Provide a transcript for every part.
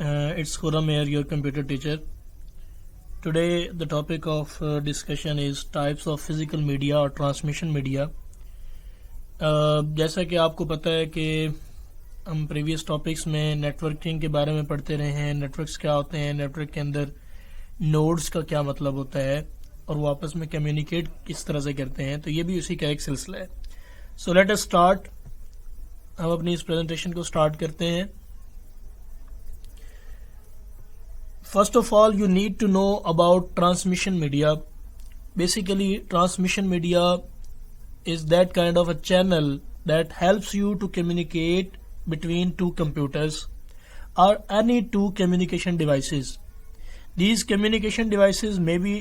It's Khurram here, your computer teacher. Today the topic of discussion is types of physical media or transmission media. جیسا کہ آپ کو پتہ ہے کہ ہم پریویس ٹاپکس میں نیٹورکنگ کے بارے میں پڑھتے رہے ہیں. نیٹورکس کیا ہوتے ہیں, نیٹورک کے اندر نوڈز کا کیا مطلب ہوتا ہے اور وہ آپس میں کمیونیکیٹ کس طرح سے کرتے ہیں, تو یہ بھی اسی کا ایک سلسلہ ہے. So let us start. ہم اپنی اس پریزنٹیشن کو اسٹارٹ کرتے ہیں. First of all, you need to know about transmission media. Basically, transmission media is that kind of a channel that helps you to communicate between two computers or any two communication devices. These communication devices may be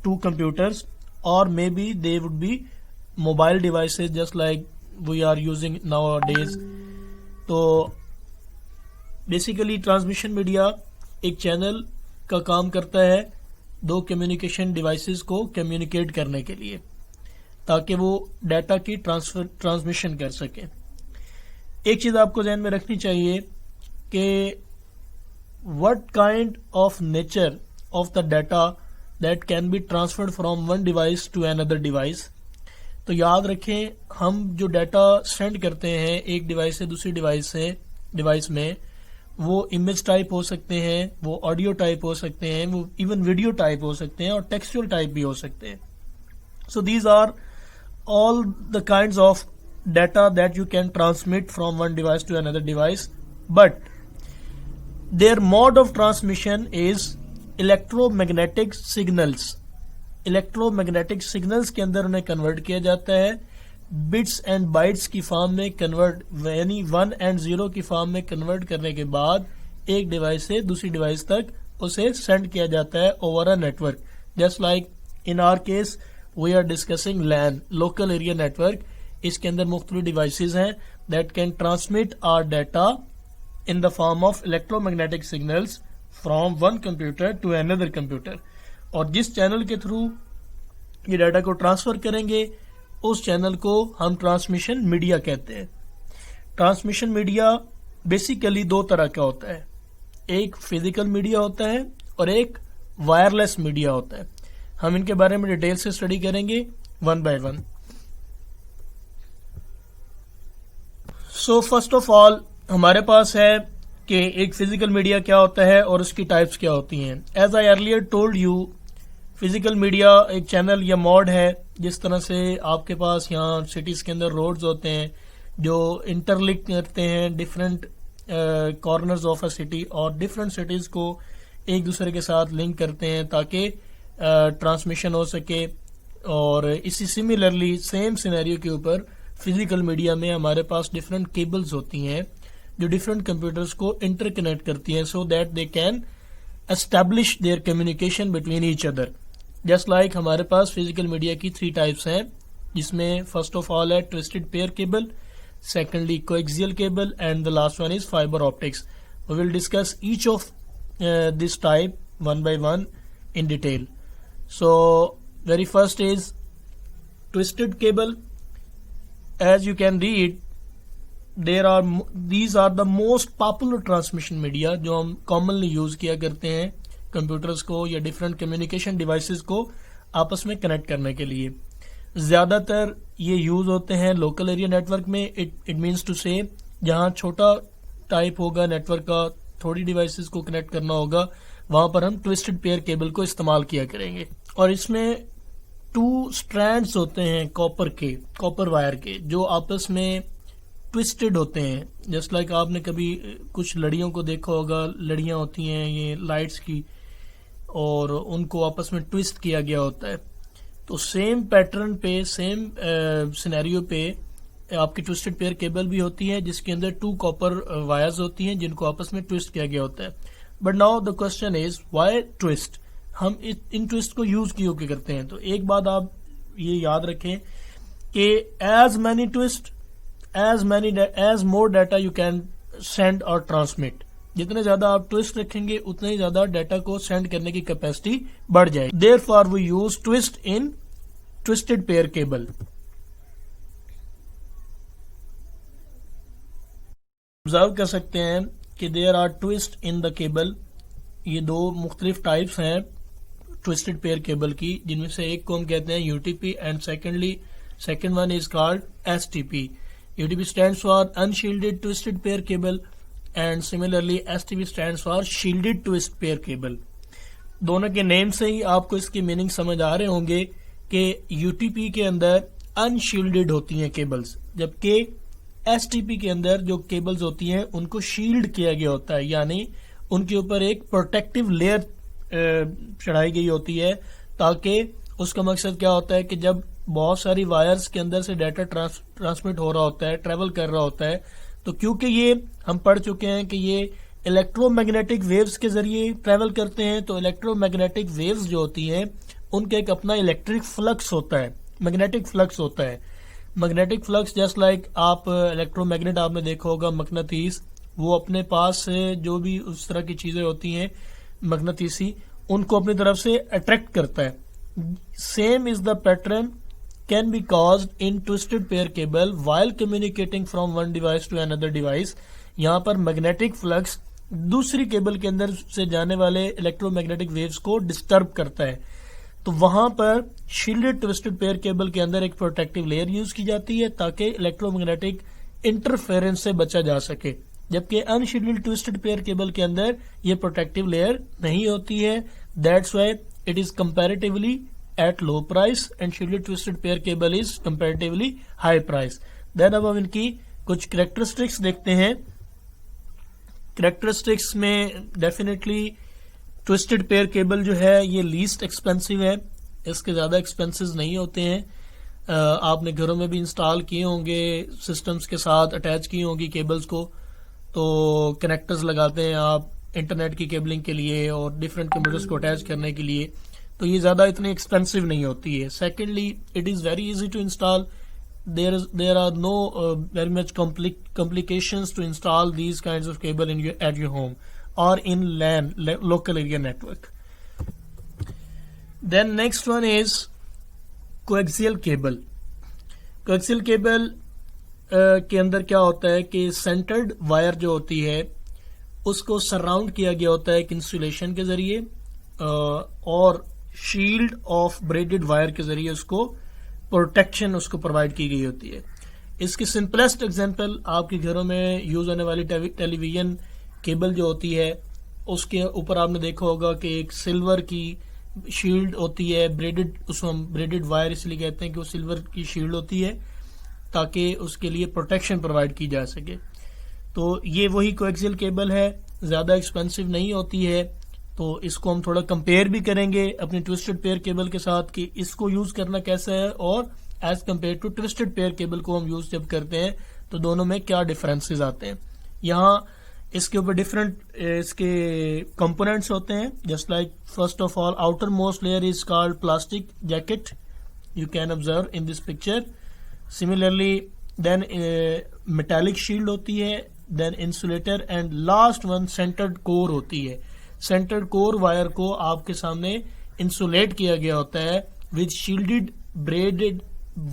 two computers or maybe they would be mobile devices just like we are using nowadays. So, basically, transmission media ایک channel کا کام کرتا ہے دو communication devices کو communicate کرنے کے لیے تاکہ وہ ڈیٹا کی ٹرانسمیشن کر سکیں. ایک چیز آپ کو ذہن میں رکھنی چاہیے کہ what kind of nature of the data that can be transferred from one device to another device. تو یاد رکھیں, ہم جو ڈیٹا سینڈ کرتے ہیں ایک ڈیوائس سے دوسری ڈیوائس میں, وہ امیج ٹائپ ہو سکتے ہیں, وہ آڈیو ٹائپ ہو سکتے ہیں, وہ ایون ویڈیو ٹائپ ہو سکتے ہیں اور ٹیکسچوئل ٹائپ بھی ہو سکتے ہیں. So these are all the kinds of data that you can transmit from one device to another device, but their mode of transmission is electro magnetic signals. Electro magnetic signals کے اندر انہیں convert کیا جاتا ہے bits and bytes کی form میں convert, یعنی 1 and 0 کی فارم میں کنورٹ کرنے کے بعد ایک ڈیوائس سے دوسری ڈیوائس تک اسے سینڈ کیا جاتا ہے over a network. Just like in our case we are discussing LAN, local area network. اس کے اندر مختلف ڈیوائسز ہیں that can transmit our data in the form of electro magnetic signals from one computer to another computer. اور جس channel کے through یہ data کو ٹرانسفر کریں گے اس چینل کو ہم ٹرانسمیشن میڈیا کہتے ہیں. ٹرانسمیشن میڈیا بیسیکلی دو طرح کا ہوتا ہے, ایک فزیکل میڈیا ہوتا ہے اور ایک وائرلیس میڈیا ہوتا ہے. ہم ان کے بارے میں ڈیٹیل سے اسٹڈی کریں گے one by one. So first of آل ہمارے پاس ہے کہ ایک فزیکل میڈیا کیا ہوتا ہے اور اس کی ٹائپس کیا ہوتی ہیں. As I earlier told you, physical media ایک چینل یا موڈ ہے جس طرح سے آپ کے پاس یہاں سٹیز کے اندر روڈز ہوتے ہیں جو انٹرلنک کرتے ہیں different corners of a city اور ڈفرینٹ سٹیز کو ایک دوسرے کے ساتھ لنک کرتے ہیں تاکہ ٹرانسمیشن ہو سکے. اور اسی سملرلی سیم سینیریو کے اوپر فزیکل میڈیا میں ہمارے پاس ڈفرینٹ کیبلز ہوتی ہیں جو ڈفرینٹ کمپیوٹرز کو انٹر کنیکٹ کرتی ہیں so that they can establish their communication between each other. Just like ہمارے پاس فزیکل میڈیا کی 3 ٹائپس ہیں جس میں فرسٹ آف آل ہے twisted pair cable, secondly coaxial cable and the last one is fibre optics. We will discuss each of this type one by one in detail. So very first is twisted cable. As you can read, these are the most popular transmission media جو ہم commonly use کیا کرتے ہیں computers کو یا different communication devices کو آپس میں کنیکٹ کرنے کے لیے. زیادہ تر یہ یوز ہوتے ہیں لوکل ایریا نیٹورک میں. it means to say جہاں چھوٹا ٹائپ ہوگا نیٹورک کا, تھوڑی ڈیوائسز کو کنیکٹ کرنا ہوگا, وہاں پر ہم ٹوسٹڈ پیئر کیبل کو استعمال کیا کریں گے. اور اس میں 2 اسٹرینڈز ہوتے ہیں کاپر وائر کے جو آپس میں ٹوسٹڈ ہوتے ہیں. جسٹ لائک آپ نے کبھی کچھ لڑیوں کو دیکھا ہوگا, لڑیاں ہوتی ہیں یہ لائٹس کی اور ان کو آپس میں ٹوسٹ کیا گیا ہوتا ہے. تو سیم پیٹرن پہ, سیم سینیریو پہ آپ کی ٹوسٹڈ پیئر کیبل بھی ہوتی ہے جس کے اندر 2 کاپر وائرز ہوتی ہیں جن کو آپس میں ٹوسٹ کیا گیا ہوتا ہے. But now the question is why twist, ہم ان ٹوسٹ کو یوز کیوں کے کرتے ہیں. تو ایک بات آپ یہ یاد رکھیں کہ as many twist as more data you can send اور ٹرانسمٹ. جتنے زیادہ آپ ٹوسٹ رکھیں گے اتنے ہی زیادہ ڈیٹا کو سینڈ کرنے کی کیپیسٹی بڑھ جائے گی. Therefore we use twist in twisted pair cable. Observe کر سکتے ہیں کہ there are twist in the cable. یہ دو مختلف ٹائپس ہیں ٹوسٹڈ پیئر کیبل کی، جن میں سے ایک کو ہم کہتے ہیں U T P and second one is called S T P. U T P stands for unshielded twisted pair cable and similarly S T P stands for shielded twist pair cable. دونوں کے نیم سے ہی آپ کو اس کی meaning سمجھ آ رہے ہوں گے کہ یو ٹی پی کے اندر انشیلڈیڈ ہوتی ہیں کیبلز، جبکہ ایس ٹی پی کے اندر جو کیبلز ہوتی ہیں ان کو شیلڈ کیا گیا ہوتا ہے، یعنی ان کے اوپر ایک پروٹیکٹیو لیئر چڑھائی گئی ہوتی ہے، تاکہ اس کا مقصد کیا ہوتا ہے کہ جب بہت ساری وائرز کے اندر سے ڈیٹا ٹرانسمٹ ہو رہا ہوتا ہے، ٹریول کر رہا ہوتا ہے، تو کیونکہ یہ ہم پڑھ چکے ہیں کہ یہ الیکٹرو میگنیٹک ویوز کے ذریعے ٹریول کرتے ہیں، تو الیکٹرو میگنیٹک ویوز جو ہوتی ہیں ان کا ایک اپنا الیکٹرک فلکس ہوتا ہے، میگنیٹک فلکس ہوتا ہے. میگنیٹک فلکس جسٹ لائک آپ الیکٹرو میگنیٹ آپ نے دیکھا ہوگا، مقناطیس، وہ اپنے پاس سے جو بھی اس طرح کی چیزیں ہوتی ہیں مقناطیسی، ان کو اپنی طرف سے اٹریکٹ کرتا ہے. Same is the pattern can be caused in twisted pair cable while communicating from one device to another device. یہاں پر میگنیٹک فلکس دوسری کیبل کے اندر سے جانے والے الیکٹرو میگنیٹک ویوز کو ڈسٹرب کرتا ہے، تو وہاں پر شیلڈڈ ٹوسٹڈ پیئر کیبل کے اندر ایک پروٹیکٹیو لیئر یوز کی جاتی ہے تاکہ الیکٹرو میگنیٹک انٹرفیئرنس سے بچا جا سکے، جبکہ ان شیلڈڈ ٹوسٹڈ پیئر کیبل کے اندر یہ پروٹیکٹیو لیئر نہیں ہوتی ہے. That's why it is comparatively at low price and shielded twisted pair cable is comparatively high price. Then اب ہم ان کی کچھ کریکٹرسٹکس دیکھتے ہیں. کریکٹرسٹکس میں ڈیفینیٹلی ٹوسٹڈ پیئر کیبل جو ہے یہ لیسٹ ایکسپینسو ہے، اس کے زیادہ ایکسپینسز نہیں ہوتے ہیں. آپ نے گھروں میں بھی انسٹال کیے ہوں گے، سسٹمز کے ساتھ اٹیچ کی ہوں گی کیبلز کو، تو کنیکٹرز لگاتے ہیں آپ انٹرنیٹ کی کیبلنگ کے لیے اور ڈفرینٹ کمپیوٹرز کو اٹیچ کرنے کے لیے، تو یہ زیادہ اتنی ایکسپینسو نہیں ہوتی ہے. Secondly it is very easy to install. There are no very much complications to install these kinds of cable at your home or in LAN, local area network. Then next one is coaxial cable. coaxial cable کے اندر کیا ہوتا ہے کہ centred wire جو ہوتی ہے اس کو surround کیا گیا ہوتا ہے ایک انسولیشن کے ذریعے، اور شیلڈ آف بریڈڈ وائر کے ذریعے اس کو پروٹیکشن اس کو پرووائڈ کی گئی ہوتی ہے. اس کی سمپلسٹ ایگزامپل آپ کے گھروں میں یوز ہونے والی ٹیلی ویژن کیبل جو ہوتی ہے، اس کے اوپر آپ نے دیکھا ہوگا کہ ایک سلور کی شیلڈ ہوتی ہے، بریڈڈ، اس کو ہم بریڈڈ وائر اس لیے کہتے ہیں کہ وہ سلور کی شیلڈ ہوتی ہے تاکہ اس کے لیے پروٹیکشن پرووائڈ کی جا سکے. تو یہ وہی کویکسیل کیبل ہے، زیادہ ایکسپینسو نہیں ہوتی ہے. تو اس کو ہم تھوڑا کمپیئر بھی کریں گے اپنی ٹوسٹڈ پیئر کیبل کے ساتھ کہ اس کو یوز کرنا کیسا ہے، اور as compare to twisted pair cable کو ہم یوز جب کرتے ہیں تو دونوں میں کیا ڈفرینسز آتے ہیں. یہاں اس کے اوپر ڈفرینٹ اس کے کمپوننٹس ہوتے ہیں. Just like first of all outer most layer is called plastic jacket, you can observe in this picture. Similarly then metallic shield ہوتی ہے، then insulator, and last one centred core ہوتی ہے. Centred کور wire کو آپ کے سامنے insulate کیا گیا ہوتا ہے وتھ شیلڈڈ بریڈڈ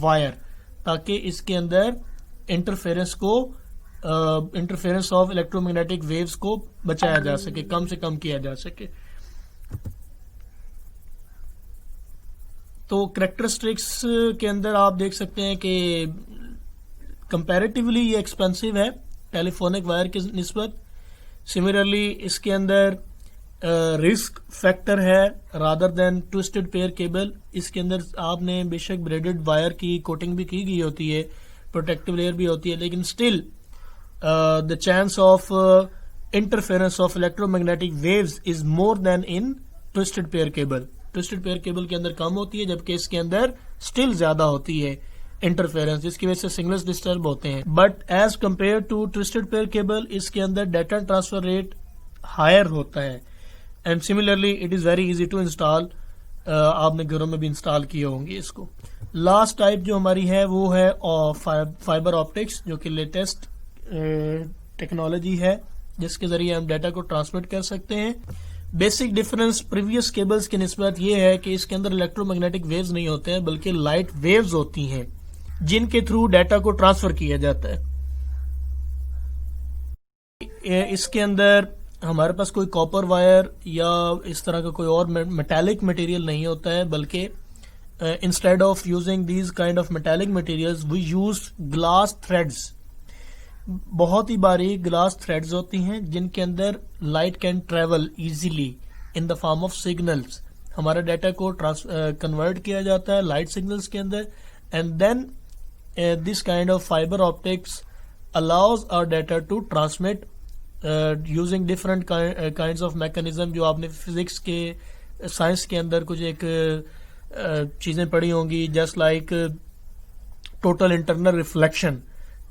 وائر، تاکہ اس کے اندر interference of electro magnetic waves کو بچایا جا سکے، کم سے کم کیا جا سکے. تو کریکٹرسٹکس کے اندر آپ دیکھ سکتے ہیں کہ کمپیریٹیولی یہ ایکسپینسو ہے ٹیلی فونک وائر کی نسبت. سملرلی اس کے اندر رسک فیکٹر ہے rather than twisted pair cable. اس کے اندر آپ نے بے شک بریڈڈ وائر کی کوٹنگ بھی کی گئی ہوتی ہے، پروٹیکٹیو لیئر بھی ہوتی ہے، لیکن still the chance of interference of electro magnetic waves is more than in twisted pair cable. Twisted pair cable کے اندر کم ہوتی ہے، جبکہ اس کے اندر اسٹل زیادہ ہوتی ہے انٹرفیئرنس، جس کی وجہ سے سگنلز ڈسٹرب ہوتے ہیں. But as compare to twisted pair cable اس کے اندر ڈیٹا ٹرانسفر ریٹ ہائر ہوتا ہے. And similarly it is very easy to install. آپ نے گھروں میں بھی انسٹال کیے ہوں گے اس کو. لاسٹ ٹائپ جو ہماری ہے وہ ہے فائبر آپٹکس، جو کہ لیٹسٹ ٹیکنالوجی ہے جس کے ذریعے ہم ڈیٹا کو ٹرانسمٹ کر سکتے ہیں. بیسک ڈفرنس پریویس کیبلز کی نسبت یہ ہے کہ اس کے اندر الیکٹرو میگنیٹک ویوز نہیں ہوتے ہیں، بلکہ لائٹ ویوز ہوتی ہیں جن کے تھرو ڈیٹا کو ٹرانسفر کیا جاتا ہے. اس کے اندر ہمارے پاس کوئی کاپر وائر یا اس طرح کا کوئی اور میٹالک مٹیریل نہیں ہوتا ہے، بلکہ instead of using these kind of metallic materials we use glass threads. بہت ہی باریک گلاس تھریڈز ہوتی ہیں جن کے اندر light can travel easily in the form of signals. ہمارے ڈیٹا کو کنورٹ کیا جاتا ہے لائٹ سگنلز کے اندر، and then this kind of fibre optics allows our data to transmit using different kinds of mechanism. جو آپ نے فزکس کے سائنس کے اندر کچھ ایک چیزیں پڑھی ہوں گی، just like total internal reflection,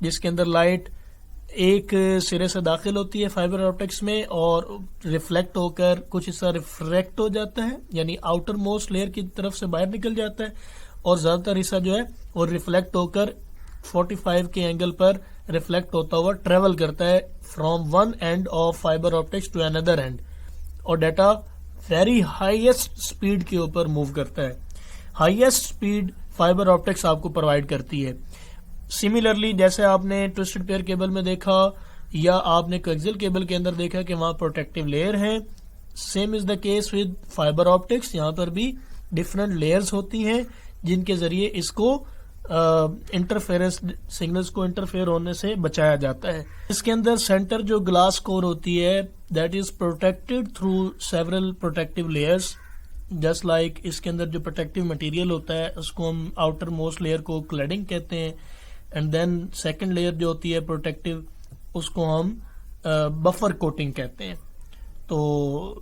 جس کے اندر لائٹ ایک سرے سے داخل ہوتی ہے فائبر آپٹکس میں اور ریفلیکٹ ہو کر کچھ حصہ ریفریکٹ ہو جاتا ہے، یعنی آؤٹر موسٹ لیئر کی طرف سے باہر نکل جاتا ہے، اور زیادہ تر حصہ جو ہے وہ ریفلیکٹ ہو کر 45 کے اینگل پر ریفلیکٹ ہوتا ہوا ٹریول کرتا ہے from one end of fibre optics to another end, اور ڈیٹا ویری ہائیسٹ اسپیڈ کے اوپر موو کرتا ہے. ہائیسٹ اسپیڈ فائبر آپٹکس آپ کو پرووائڈ کرتی ہے. سملرلی جیسے آپ نے ٹوسٹڈ پیئر کیبل میں دیکھا یا آپ نے کوگزل کیبل کے اندر دیکھا کہ وہاں پروٹیکٹیو لیئر ہے، same is the case with fibre optics. یہاں پر بھی ڈفرنٹ لیئرز ہوتی ہیں جن کے ذریعے اس کو انٹرفیئرنس سگنلز کو انٹرفیئر ہونے سے بچایا جاتا ہے. اس کے اندر سینٹر جو گلاس کور ہوتی ہے that is protected through several protective layers, just like اس کے اندر جو پروٹیکٹیو مٹیریل ہوتا ہے اس کو ہم آؤٹر موسٹ لیئر کو کلیڈنگ کہتے ہیں، اینڈ دین سیکنڈ لیئر جو ہوتی ہے پروٹیکٹیو اس کو ہم بفر کوٹنگ کہتے ہیں. تو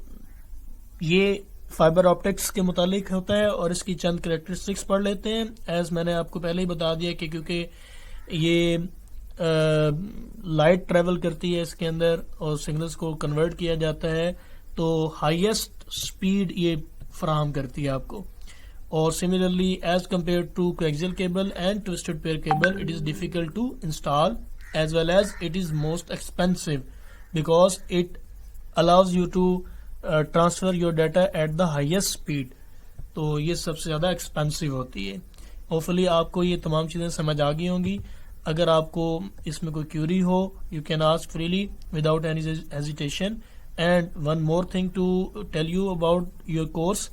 یہ فائبر آپٹکس کے متعلق ہوتا ہے، اور اس کی چند کریکٹرسٹکس پڑھ لیتے ہیں. ایز میں نے آپ کو پہلے ہی بتا دیا کہ کیونکہ یہ لائٹ ٹریول کرتی ہے اس کے اندر اور سگنلز کو کنورٹ کیا جاتا ہے، تو ہائیسٹ اسپیڈ یہ فراہم کرتی ہے آپ کو. اور similarly as compare to coaxial cable and twisted pair cable it is difficult to install as well as it is most expensive because it allows you to transfer your data at the highest speed. تو یہ سب سے زیادہ expensive ہوتی ہے. Hopefully آپ کو یہ تمام چیزیں سمجھ آ گئی ہوں گی. اگر آپ کو اس میں کوئی کیوری ہو you can ask freely without any hesitation. And one more thing to tell you about your course,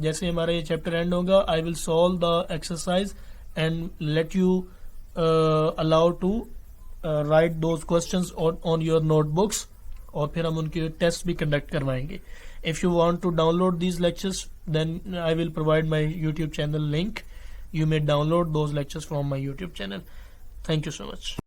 جیسے ہمارا یہ چیپٹر اینڈ ہوگا I will solve the exercise and let you allow to write those questions on your notebooks, اور پھر ہم ان کے test بھی conduct کروائیں گے. If you want to download these lectures, then I will provide my YouTube channel link. You may download those lectures from my YouTube channel. Thank you so much.